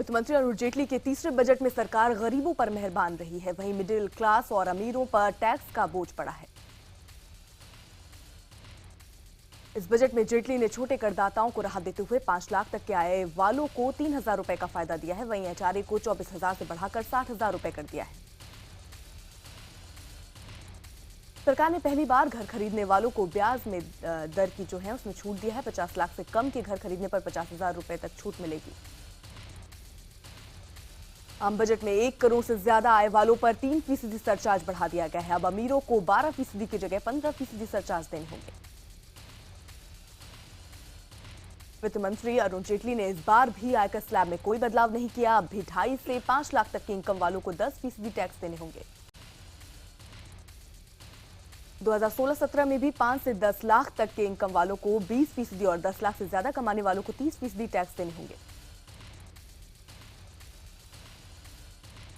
वित्त मंत्री अरुण जेटली के तीसरे बजट में सरकार गरीबों पर मेहरबान रही है, वहीं मिडिल क्लास और अमीरों पर टैक्स का बोझ पड़ा है। इस बजट में जेटली ने छोटे करदाताओं को राहत देते हुए 5 लाख तक के आय वालों को 3,000 रुपए का फायदा दिया है। वहीं एचआरए को 24,000 से बढ़ाकर 60,000 रुपए कर दिया है। सरकार ने पहली बार घर खरीदने वालों को ब्याज में दर की जो है उसमें छूट दिया है। 50 लाख से कम के घर खरीदने पर 50,000 रुपए तक छूट मिलेगी। आम बजट में 1 करोड़ से ज्यादा आय वालों पर 3% सरचार्ज बढ़ा दिया गया है। अब अमीरों को 12% की जगह 15% सरचार्ज देने होंगे। वित्त मंत्री अरुण जेटली ने इस बार भी आयकर स्लैब में कोई बदलाव नहीं किया। अब भी 2.5 से 5 लाख तक की इनकम वालों को 10% टैक्स देने होंगे। 2016-17 में भी 5 से 10 लाख तक के इनकम वालों को 20% और 10 लाख से ज्यादा कमाने वालों को 30% टैक्स देने होंगे।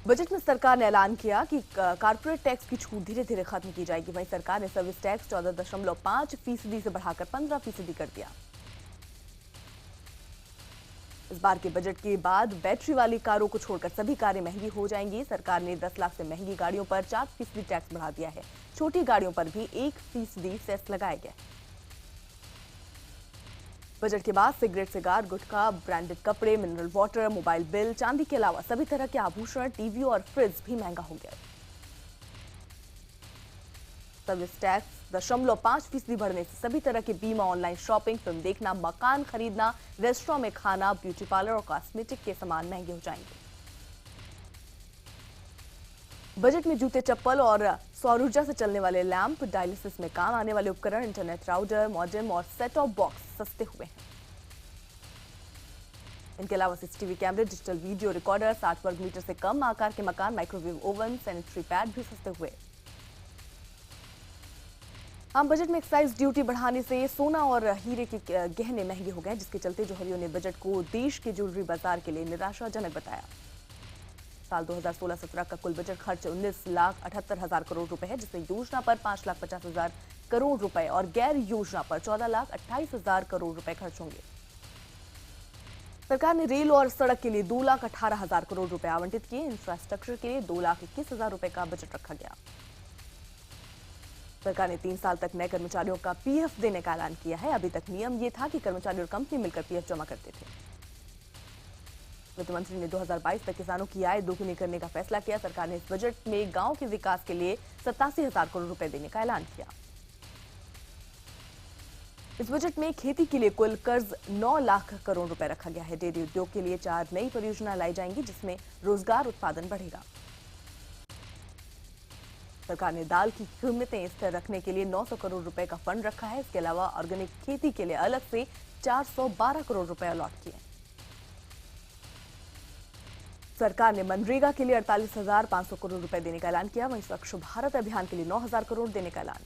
बजट में सरकार ने ऐलान किया कि कारपोरेट टैक्स की छूट धीरे धीरे खत्म की जाएगी। वहीं सरकार ने सर्विस टैक्स 14.5% से बढ़ाकर 15% कर दिया। इस बार के बजट के बाद बैटरी वाली कारों को छोड़कर सभी कारें महंगी हो जाएंगी। सरकार ने 10 लाख से महंगी गाड़ियों पर 4% टैक्स बढ़ा दिया है। छोटी गाड़ियों पर भी 1% सेस लगाया गया है। बजट के बाद सिगरेट, सिगार, गुटखा, ब्रांडेड कपड़े, मिनरल वाटर, मोबाइल बिल, चांदी के अलावा सभी तरह के आभूषण, टीवी और फ्रिज भी महंगा हो गया। सर्विस टैक्स 0.5% बढ़ने से सभी तरह के बीमा, ऑनलाइन शॉपिंग, फिल्म देखना, मकान खरीदना, रेस्टोरेंट में खाना, ब्यूटी पार्लर और कॉस्मेटिक के सामान महंगे हो जाएंगे। बजट में जूते, चप्पल और सौर ऊर्जा से चलने वाले लैंप, डायलिसिस में काम आने वाले उपकरण, इंटरनेट राउटर, मॉडेम और सेट टॉप बॉक्स सस्ते हुए हैं। इनके अलावा सीसीटीवी कैमरे, डिजिटल वीडियो रिकॉर्डर, 60 वर्ग मीटर से कम आकार के मकान, माइक्रोवेव ओवन, सैनिटरी पैड भी सस्ते हुए। आम बजट में एक्साइज ड्यूटी बढ़ाने से सोना और हीरे के गहने महंगे हो गए, जिसके चलते जोहरियों ने बजट को देश के ज्वेलरी बाजार के लिए निराशाजनक बताया। साल 2016-17 का कुल बजट खर्च 19,78,000 करोड़ रुपए है, जिसमें योजना पर 5,50,000 करोड़ रुपए और गैर योजना पर 14,28,000 करोड़ रुपए खर्च होंगे। सरकार ने रेल और सड़क के लिए 2,18,000 करोड़ रुपए आवंटित किए। इंफ्रास्ट्रक्चर के लिए 2,21,000 रुपए का बजट रखा गया। सरकार ने 3 साल तक नए कर्मचारियों का पीएफ देने का ऐलान किया है। अभी तक नियम यह था कि कर्मचारी और कंपनी मिलकर पीएफ जमा करते थे। वित्त मंत्री ने 2022 तक किसानों की आय दोगुनी करने का फैसला किया। सरकार ने इस बजट में गांव के विकास के लिए 87,000 करोड़ रुपए देने का ऐलान किया। इस बजट में खेती के लिए कुल कर्ज 9 लाख करोड़ रुपए रखा गया है। डेयरी उद्योग के लिए 4 नई परियोजना लाई जाएंगी, जिसमें रोजगार उत्पादन बढ़ेगा। सरकार ने दाल की कीमतें स्थिर रखने के लिए 900 करोड़ रुपए का फंड रखा है। इसके अलावा ऑर्गेनिक खेती के लिए अलग से 412 करोड़ रुपए अलॉट किए। सरकार ने मनरेगा के लिए 48,500 करोड़ रुपए देने का ऐलान किया। वहीं स्वच्छ भारत अभियान के लिए 9,000 करोड़ देने का ऐलान।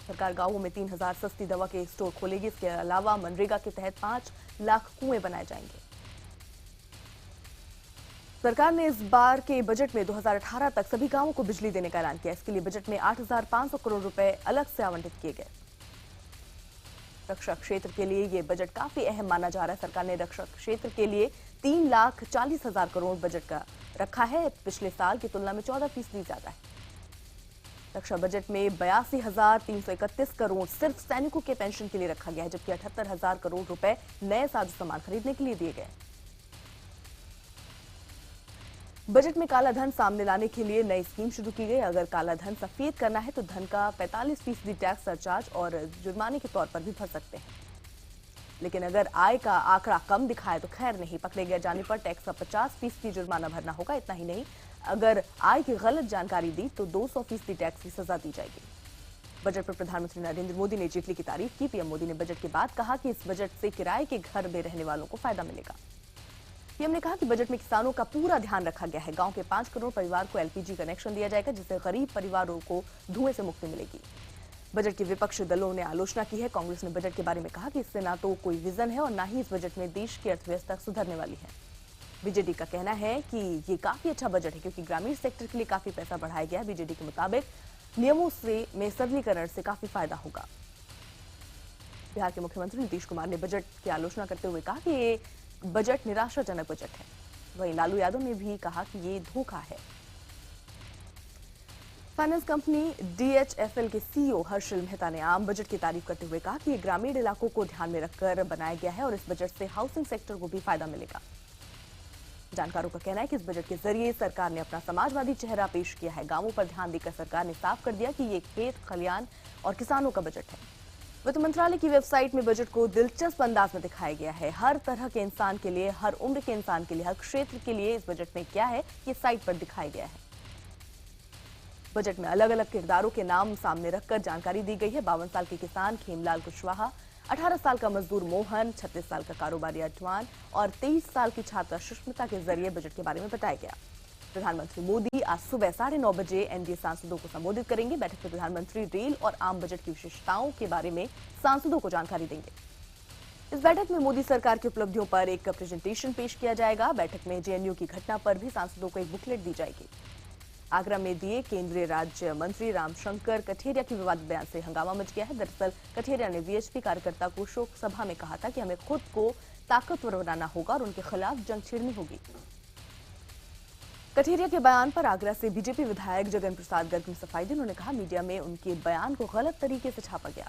सरकार गांवों में 3,000 सस्ती दवा के स्टोर खोलेगी। इसके अलावा मनरेगा के तहत 5 लाख कुएं बनाए जाएंगे। सरकार ने इस बार के बजट में 2018 तक सभी गांवों को बिजली देने का ऐलान किया। इसके लिए बजट में 8,500 करोड़ रुपए अलग से आवंटित किए गए। रक्षा क्षेत्र के लिए यह बजट काफी अहम माना जा रहा है। सरकार ने रक्षा क्षेत्र के लिए 3,40,000 करोड़ बजट का रखा है। पिछले साल की तुलना में 14% ज्यादा है। रक्षा बजट में 82,331 करोड़ सिर्फ सैनिकों के पेंशन के लिए रखा गया है, जबकि 78,000 करोड़ रुपए नए साजो सामान खरीदने के लिए दिए गए। बजट में काला धन सामने लाने के लिए नई स्कीम शुरू की गई। अगर काला धन सफेद करना है तो धन का 45% टैक्स सरचार्ज और जुर्माने के तौर पर भी भर सकते हैं। लेकिन अगर आय का आंकड़ा कम दिखाए तो खैर नहीं, पकड़े गए जाने पर टैक्स का 50% जुर्माना भरना होगा। इतना ही नहीं, अगर आय की गलत जानकारी दी तो 200% टैक्स की सजा दी जाएगी। बजट पर प्रधानमंत्री नरेंद्र मोदी ने जेटली की तारीफ की। पीएम मोदी ने बजट के बाद कहा कि इस बजट से किराए के घर में रहने वालों को फायदा मिलेगा। पीएम ने कहा कि बजट में किसानों का पूरा ध्यान रखा गया है। गांव के 5 करोड़ परिवार को एलपीजी कनेक्शन दिया जाएगा, जिससे गरीब परिवारों को धुएं से मुक्ति मिलेगी। बजट के विपक्षी दलों ने आलोचना की है। कांग्रेस ने बजट के बारे में कहा कि इससे ना तो कोई विजन है और ना ही इस बजट में देश की अर्थव्यवस्था सुधरने वाली है। बीजेडी का कहना है कि ये काफी अच्छा बजट है, क्योंकि ग्रामीण सेक्टर के लिए काफी पैसा बढ़ाया गया। बीजेडी के मुताबिक नियमों में सरलीकरण से काफी फायदा होगा। बिहार के मुख्यमंत्री नीतीश कुमार ने बजट की आलोचना करते हुए कहा कि ये बजट निराशाजनक बजट है। वहीं लालू यादव ने भी कहा कि ये धोखा है। फाइनेंस कंपनी डीएचएफएल के सीईओ हर्षल मेहता ने आम बजट की तारीफ करते हुए कहा कि ये ग्रामीण इलाकों को ध्यान में रखकर बनाया गया है और इस बजट से हाउसिंग सेक्टर को भी फायदा मिलेगा। जानकारों का कहना है कि इस बजट के जरिए सरकार ने अपना समाजवादी चेहरा पेश किया है। गांवों पर ध्यान देकर सरकार ने साफ कर दिया कि ये खेत खलियान और किसानों का बजट है। वित्त मंत्रालय की वेबसाइट में बजट को दिलचस्प अंदाज में दिखाया गया है। हर तरह के इंसान के लिए, हर उम्र के इंसान के लिए, हर क्षेत्र के लिए इस बजट में क्या है, ये साइट पर दिखाया गया है। बजट में अलग अलग किरदारों के नाम सामने रखकर जानकारी दी गई है। 52 साल के किसान खेमलाल कुशवाहा, 18 साल का मजदूर मोहन, 36 साल का कारोबारी अडवान और 23 साल की छात्रा सुष्मिता के जरिए बजट के बारे में बताया गया। प्रधानमंत्री मोदी आज सुबह 9:30 बजे एनडीए सांसदों को संबोधित करेंगे। बैठक में प्रधानमंत्री रेल और आम बजट की विशेषताओं के बारे में सांसदों को जानकारी देंगे। इस बैठक में मोदी सरकार की उपलब्धियों पर एक प्रेजेंटेशन पेश किया जाएगा। बैठक में जेएनयू की घटना पर भी सांसदों को एक बुकलेट दी जाएगी। आगरा में दिए केंद्रीय राज्य मंत्री रामशंकर कठेरिया के विवादित बयान से हंगामा मच गया है। दरअसल कठेरिया ने वीएचपी कार्यकर्ता को शोक सभा में कहा था कि हमें खुद को ताकतवर बनाना होगा और उनके खिलाफ जंग छेड़नी होगी। कठेरिया के बयान पर आगरा से बीजेपी विधायक जगन प्रसाद गर्ग ने सफाई दी। उन्होंने कहा मीडिया में उनके बयान को गलत तरीके से छापा गया।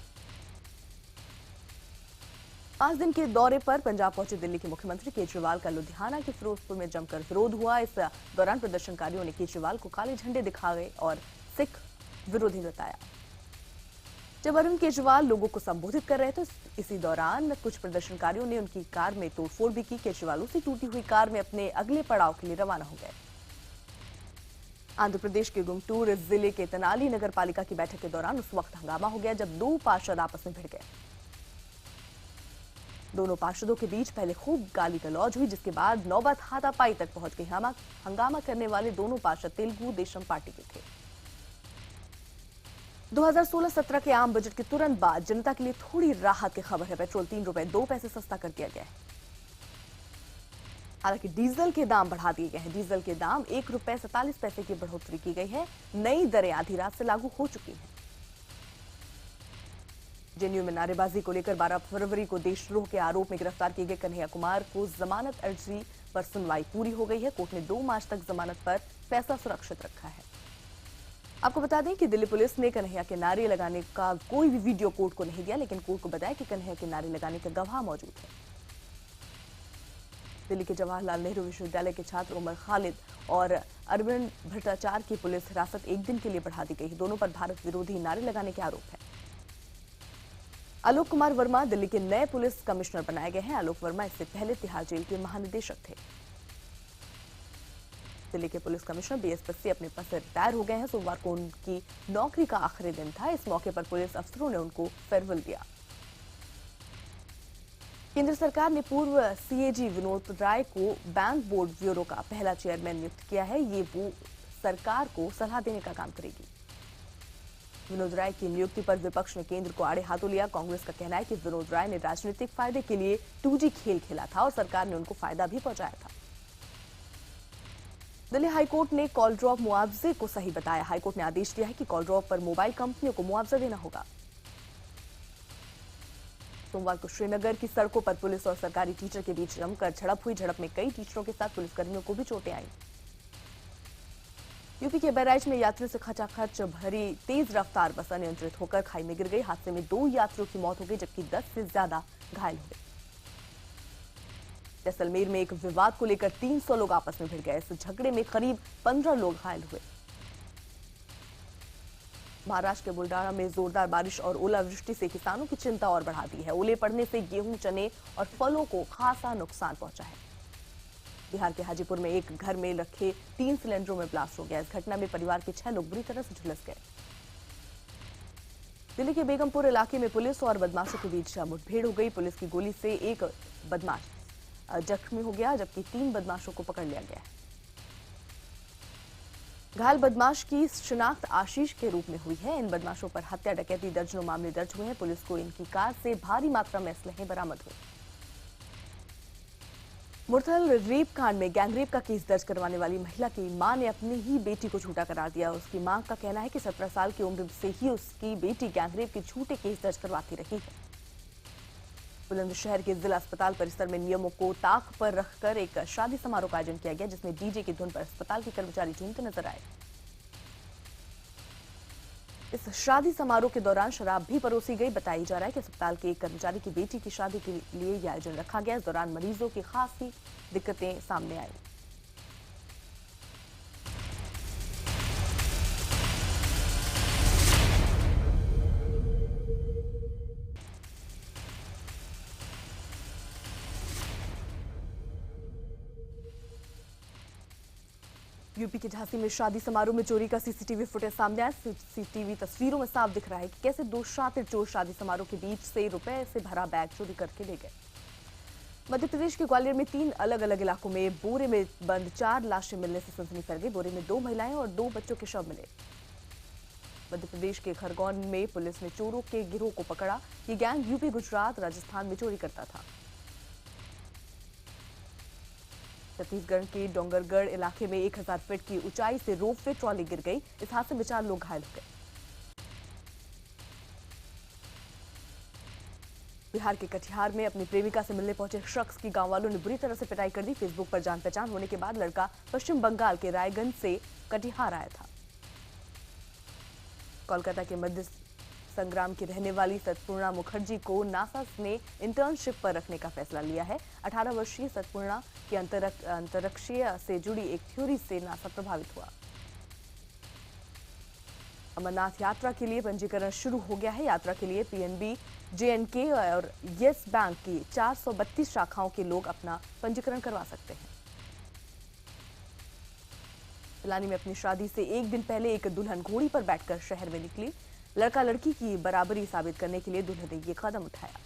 5 दिन के दौरे पर पंजाब पहुंचे दिल्ली के मुख्यमंत्री केजरीवाल का लुधियाना के फिरोजपुर में जमकर विरोध हुआ। इस दौरान प्रदर्शनकारियों ने केजरीवाल को काले झंडे दिखाए और सिख विरोधी बताया। जब अरविंद केजरीवाल लोगों को संबोधित कर रहे थे, इसी दौरान कुछ प्रदर्शनकारियों ने उनकी कार में तोड़फोड़ भी की। केजरीवाल उसी टूटी हुई कार में अपने अगले पड़ाव के लिए रवाना हो गए। आंध्र प्रदेश के गुंटूर जिले के तेनाली नगर पालिका की बैठक के दौरान उस वक्त हंगामा हो गया जब 2 पार्षद आपस में भिड़ गए। दोनों पार्षदों के बीच पहले खूब गाली गलौज हुई, जिसके बाद नौबत हाथापाई तक पहुंच गई। हंगामा करने वाले दोनों पार्षद तेलुगु देशम पार्टी के थे। 2016-17 के आम बजट के तुरंत बाद जनता के लिए थोड़ी राहत की खबर है। पेट्रोल 3 रुपए 2 पैसे सस्ता कर दिया गया है। हालांकि डीजल के दाम बढ़ा दिए गए हैं। डीजल के दाम 1 रुपए 47 पैसे की बढ़ोतरी की गई है। नई दरें आधी रात से लागू हो चुकी हैं। जेएनयू में नारेबाजी को लेकर 12 फरवरी को देशद्रोह के आरोप में गिरफ्तार किए गए कन्हैया कुमार को जमानत अर्जी पर सुनवाई पूरी हो गई है। कोर्ट ने 2 मार्च तक जमानत पर फैसला सुरक्षित रखा है। आपको बता दें कि दिल्ली पुलिस ने कन्हैया के नारे लगाने का कोई भी वीडियो कोर्ट को नहीं दिया, लेकिन कोर्ट को बताया कि कन्हैया के नारे लगाने का गवाह मौजूद है। दिल्ली के जवाहरलाल नेहरू विश्वविद्यालय के छात्र उमर खालिद और अरविंद भट्टाचार्य की पुलिस हिरासत 1 दिन के लिए बढ़ा दी गई है। दोनों पर भारत विरोधी नारे लगाने के आरोप है। आलोक कुमार वर्मा दिल्ली के नए पुलिस कमिश्नर बनाए गए हैं। आलोक वर्मा इससे पहले तिहाड़ जेल के महानिदेशक थे। दिल्ली के पुलिस कमिश्नर बीएस बस्सी अपने पद से रिटायर हो गए हैं। सोमवार को उनकी नौकरी का आखिरी दिन था। इस मौके पर पुलिस अफसरों ने उनको फेयरवेल दिया। केंद्र सरकार ने पूर्व सीएजी विनोद राय को बैंक बोर्ड ब्यूरो का पहला चेयरमैन नियुक्त किया है। ये वो सरकार को सलाह देने का काम करेगी। विनोद राय की नियुक्ति पर विपक्ष ने केंद्र को आड़े हाथों लिया। कांग्रेस का कहना है कि विनोद राय ने राजनीतिक फायदे के लिए 2G खेल खेला था और सरकार ने उनको फायदा भी पहुंचाया था। दिल्ली हाईकोर्ट ने कॉल ड्रॉप मुआवजे को सही बताया। हाईकोर्ट ने आदेश दिया है कि कॉल ड्रॉप पर मोबाइल कंपनियों को मुआवजा देना होगा। सोमवार को श्रीनगर की सड़कों पर पुलिस और सरकारी टीचर के बीच जमकर झड़प हुई। झड़प में कई टीचरों के साथ पुलिसकर्मियों को भी चोटें आईं। यूपी के बहराइच में यात्रियों से खचाखच भरी तेज रफ्तार बस अनियंत्रित होकर खाई में गिर गई। हादसे में 2 यात्रियों की मौत हो गई, जबकि 10 से ज्यादा घायल हो गए। जैसलमेर में एक विवाद को लेकर 300 लोग आपस में भिड़ गए। इस झगड़े में करीब 15 लोग घायल हुए। महाराष्ट्र के बुलडाना में जोरदार बारिश और ओलावृष्टि से किसानों की चिंता और बढ़ा दी है। ओले पड़ने से गेहूं, चने और फलों को खासा नुकसान पहुंचा है। बिहार के हाजीपुर में एक घर में रखे 3 सिलेंडरों में ब्लास्ट हो गया। इस घटना में परिवार के 6 लोग बुरी तरह से झुलस गए। दिल्ली के बेगमपुर इलाके में पुलिस और बदमाशों के बीच मुठभेड़ हो गई। पुलिस की गोली से एक बदमाश जख्मी हो गया, जबकि 3 बदमाशों को पकड़ लिया गया। घायल बदमाश की शिनाख्त आशीष के रूप में हुई है। इन बदमाशों पर हत्या, डकैती दर्जनों मामले दर्ज हुए हैं। पुलिस को इनकी कार से भारी मात्रा में असलहे बरामद हुए। मुरथल रेप कांड में गैंगरेप का केस दर्ज करवाने वाली महिला की मां ने अपनी ही बेटी को झूठा करार दिया। उसकी मां का कहना है कि 17 साल की उम्र से ही उसकी बेटी गैंगरेप के झूठे केस दर्ज करवाती रही है। बुलंदशहर के जिला अस्पताल परिसर में नियमों को ताक पर रखकर एक शादी समारोह का आयोजन किया गया, जिसमें डीजे की धुन पर अस्पताल के कर्मचारी झूमते नजर आए। इस शादी समारोह के दौरान शराब भी परोसी गई। बताया जा रहा है कि अस्पताल के एक कर्मचारी की बेटी की शादी के लिए यह आयोजन रखा गया। इस दौरान मरीजों की खासी दिक्कतें सामने आई। यूपी के झांसी में शादी समारोह में चोरी का सीसीटीवी फुटेज सामने आया। सीसीटीवी तस्वीरों में साफ दिख रहा है कि कैसे दो शातिर चोर शादी समारोह के बीच से रुपए से भरा बैग चोरी करके ले गए। मध्य प्रदेश के ग्वालियर में 3 अलग अलग इलाकों में बोरे में बंद 4 लाशें मिलने से सनसनी फैल गई। बोरे में 2 महिलाएं और 2 बच्चों के शव मिले। मध्य प्रदेश के खरगोन में पुलिस ने चोरों के गिरोह को पकड़ा। ये गैंग यूपी, गुजरात, राजस्थान में चोरी करता था। छत्तीसगढ़ के डोंगरगढ़ इलाके में 1000 फीट की ऊंचाई से रोपवे ट्रॉली गिर गई। इस हादसे में 4 लोग घायल हो गए। बिहार के कटिहार में अपनी प्रेमिका से मिलने पहुंचे शख्स की गांव वालों ने बुरी तरह से पिटाई कर दी। फेसबुक पर जान पहचान होने के बाद लड़का पश्चिम बंगाल के रायगंज से कटिहार आया था। कोलकाता के मध्य संग्राम की रहने वाली सतपूर्णा मुखर्जी को नासा ने इंटर्नशिप पर रखने का फैसला लिया है। 18 वर्षीय सतपूर्णा की अंतरिक्षीय से जुड़ी एक थ्योरी से नासा प्रभावित हुआ। अमरनाथ यात्रा के लिए पंजीकरण शुरू हो गया है। यात्रा के लिए पीएनबी, जेएनके और येस बैंक की 432 शाखाओं के लोग अपना पंजीकरण करवा सकते हैं। पिलानी में अपनी शादी से एक दिन पहले एक दुल्हन घोड़ी पर बैठकर शहर में निकली। लड़का लड़की की बराबरी साबित करने के लिए दुल्हन ने ये कदम उठाया।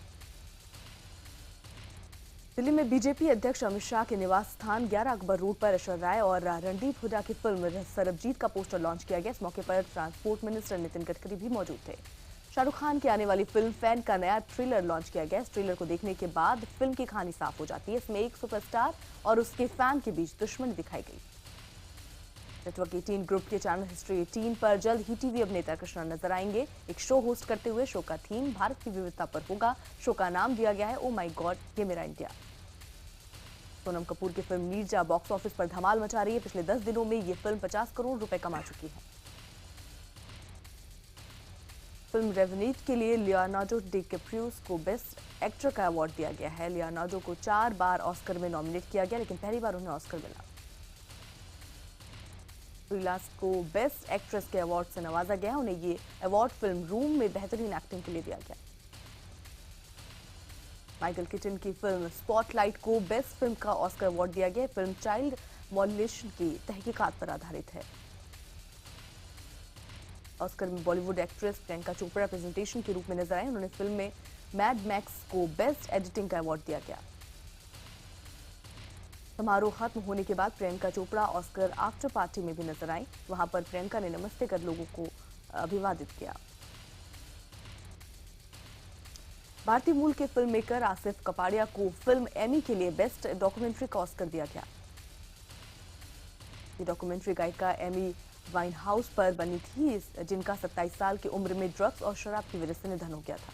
दिल्ली में बीजेपी अध्यक्ष अमित शाह के निवास स्थान 11 अकबर रोड पर ऐश्वर्या राय और रणदीप हुड्डा की फिल्म सरबजीत का पोस्टर लॉन्च किया गया। इस मौके पर ट्रांसपोर्ट मिनिस्टर नितिन गडकरी भी मौजूद थे। शाहरुख खान की आने वाली फिल्म फैन का नया ट्रेलर लॉन्च किया गया। इस ट्रेलर को देखने के बाद फिल्म की कहानी साफ हो जाती है। इसमें एक सुपरस्टार और उसके फैन के बीच दुश्मनी दिखाई गई। नेटवर्क 18 ग्रुप के चैनल हिस्ट्री 18 पर जल्द ही टीवी अभिनेता कृष्णा नजर आएंगे। एक शो होस्ट करते हुए शो का थीम भारत की विविधता पर होगा। शो का नाम दिया गया है ओ माय गॉड ये मेरा इंडिया। सोनम कपूर की फिल्म नीरजा बॉक्स ऑफिस पर धमाल मचा रही है। पिछले 10 दिनों में ये फिल्म 50 करोड़ रुपए कमा चुकी है। फिल्म रेवेनेंट के लिए लियोनार्डो डिकैप्रियो को बेस्ट एक्टर का अवार्ड दिया गया है। लियोनार्डो को 4 बार ऑस्कर में नॉमिनेट किया गया, लेकिन पहली बार उन्हें ऑस्कर मिला। रिलास को बेस्ट एक्ट्रेस के अवार्ड से नवाजा गया। उन्हें ये अवार्ड फिल्म रूम में बेहतरीन एक्टिंग के लिए दिया गया। माइकल किटन की फिल्म स्पॉटलाइट को बेस्ट फिल्म का ऑस्कर अवार्ड दिया गया। फिल्म चाइल्ड मॉलिशन की तहकीकात पर आधारित है। ऑस्कर में बॉलीवुड एक्ट्रेस प्रियंका चोपड़ा प्रेजेंटेशन के रूप में नजर आई। उन्होंने फिल्म में मैड मैक्स को बेस्ट एडिटिंग का अवार्ड दिया गया। समारोह खत्म होने के बाद Priyanka Chopra Oscar after party में भी नजर आई। वहां पर प्रियंका ने नमस्ते कर लोगों को अभिवादित किया। भारतीय मूल के फिल्म मेकर आसिफ कपाड़िया को फिल्म एमी के लिए बेस्ट डॉक्यूमेंट्री का ऑस्कर दिया गया। ये डॉक्यूमेंट्री गायिका एमी वाइन हाउस पर बनी थी, जिनका 27 साल की उम्र में ड्रग्स और शराब की वजह से निधन हो गया था।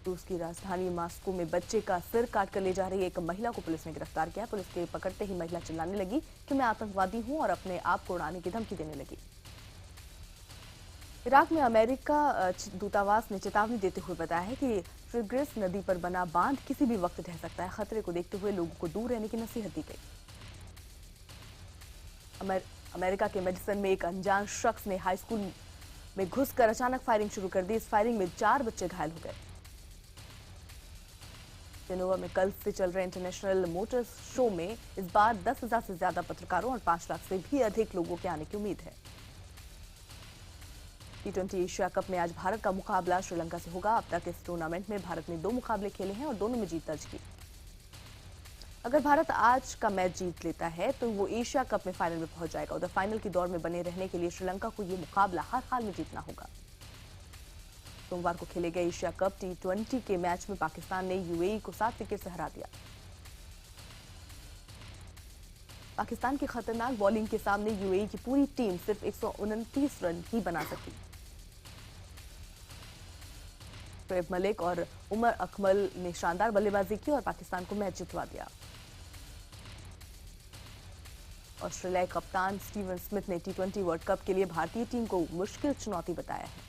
रूस की राजधानी मॉस्को में बच्चे का सिर काट कर ले जा रही एक महिला को पुलिस ने गिरफ्तार किया। पुलिस के पकड़ते ही महिला चिल्लाने लगी कि मैं आतंकवादी हूं और अपने आप को उड़ाने की धमकी देने लगी। इराक में अमेरिका दूतावास ने चेतावनी देते हुए बताया है कि टिग्रिस नदी पर बना बांध किसी भी वक्त ढह सकता है। खतरे को देखते हुए लोगों को दूर रहने की नसीहत दी गई। अमेरिका के मेडिसन में एक अनजान शख्स ने हाई स्कूल में घुसकर अचानक फायरिंग शुरू कर दी। इस फायरिंग में 4 बच्चे घायल हो गए। जेनोवा में कल से चल रहे इंटरनेशनल मोटर शो में इस बार 10,000 से ज्यादा पत्रकारों और 5 लाख से भी अधिक लोगों के आने की उम्मीद है। T20 एशिया कप में आज भारत का मुकाबला श्रीलंका से होगा। अब तक इस टूर्नामेंट में भारत ने 2 मुकाबले खेले हैं और दोनों में जीत दर्ज की। अगर भारत आज का मैच जीत लेता है तो वो एशिया कप में फाइनल में पहुंच जाएगा। उधर फाइनल की दौड़ में बने रहने के लिए श्रीलंका को ये मुकाबला हर हाल में जीतना होगा। सोमवार को खेले गए एशिया कप T20 के मैच में पाकिस्तान ने यूएई को 7 विकेट से हरा दिया। पाकिस्तान की खतरनाक बॉलिंग के सामने यूएई की पूरी टीम सिर्फ 129 रन ही बना सकी। शोएब मलिक और उमर अकमल ने शानदार बल्लेबाजी की और पाकिस्तान को मैच जितवा दिया। ऑस्ट्रेलियाई कप्तान स्टीवन स्मिथ ने टी20 वर्ल्ड कप के लिए भारतीय टीम को मुश्किल चुनौती बताया है।